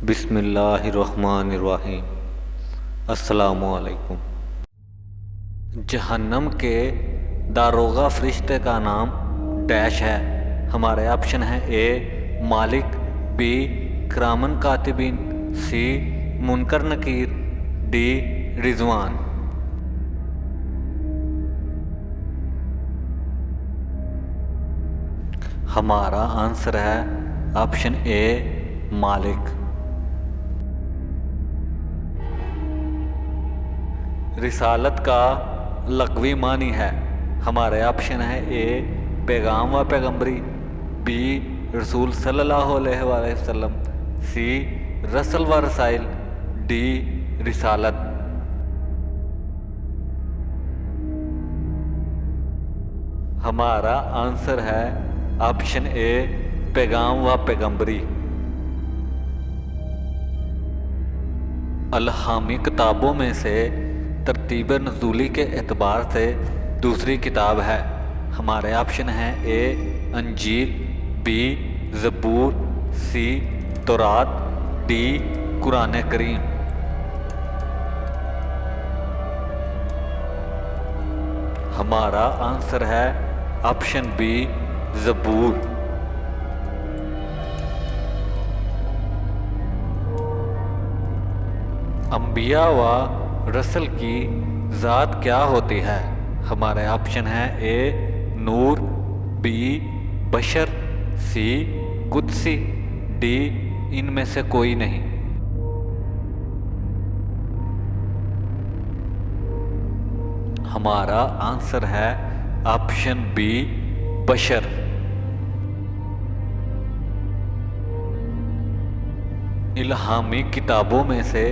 بسم اللہ الرحمن الرحیم۔ السلام علیکم۔ جہنم کے داروغہ فرشتے کا نام ڈیش ہے۔ ہمارے آپشن ہیں: اے مالک، بی کرامن کاتبین، سی منکر نکیر، ڈی رضوان۔ ہمارا آنسر ہے آپشن اے مالک۔ رسالت کا لغوی معنی ہے۔ ہمارے آپشن ہے: اے پیغام و پیغمبری، بی رسول صلی اللہ علیہ وآلہ وسلم، سی رسل و رسائل، ڈی رسالت۔ ہمارا آنسر ہے آپشن اے پیغام و پیغمبری۔ الہامی کتابوں میں سے ترتیب نزولی کے اعتبار سے دوسری کتاب ہے۔ ہمارے آپشن ہیں: اے انجیل، بی زبور، سی تورات، ڈی قرآن کریم۔ ہمارا آنسر ہے آپشن بی زبور۔ انبیاء و رسل کی ذات کیا ہوتی ہے؟ ہمارے آپشن ہیں: اے نور، بی بشر، سی قدسی، ڈی ان میں سے کوئی نہیں۔ ہمارا آنسر ہے آپشن بی بشر۔ الہامی کتابوں میں سے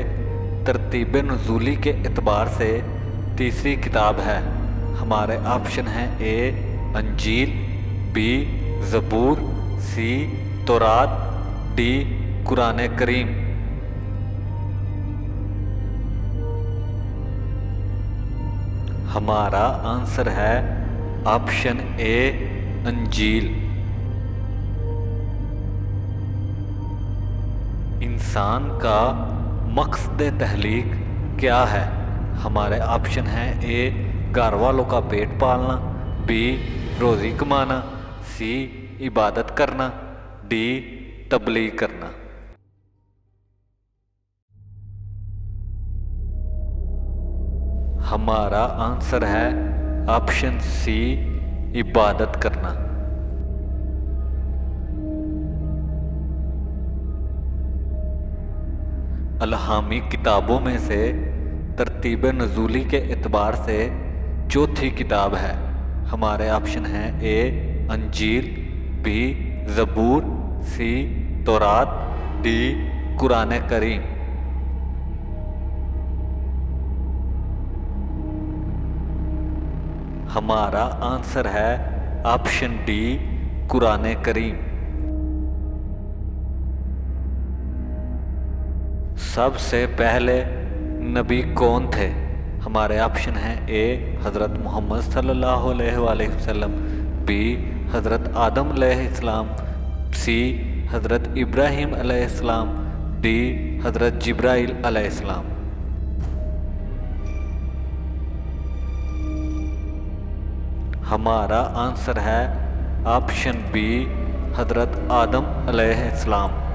ترتیب نزولی کے اعتبار سے تیسری کتاب ہے۔ ہمارے آپشن ہیں: اے انجیل، بی زبور، سی تورات، ڈی قرآن کریم۔ ہمارا آنسر ہے آپشن اے انجیل۔ انسان کا مقصد تخلیق کیا ہے؟ ہمارے آپشن ہیں: اے گھر والوں کا پیٹ پالنا، بی روزی کمانا، سی عبادت کرنا، ڈی تبلیغ کرنا۔ ہمارا آنسر ہے آپشن سی عبادت کرنا۔ الہامی کتابوں میں سے ترتیب نزولی کے اعتبار سے چوتھی کتاب ہے۔ ہمارے آپشن ہیں: اے انجیل، بی زبور، سی تورات، ڈی قرآن کریم۔ ہمارا آنسر ہے آپشن ڈی قرآن کریم۔ سب سے پہلے نبی کون تھے؟ ہمارے آپشن ہیں: اے حضرت محمد صلی اللہ علیہ وآلہ وسلم، بی حضرت آدم علیہ السلام، سی حضرت ابراہیم علیہ السلام، ڈی حضرت جبرائیل علیہ السلام۔ ہمارا آنسر ہے آپشن بی حضرت آدم علیہ السلام۔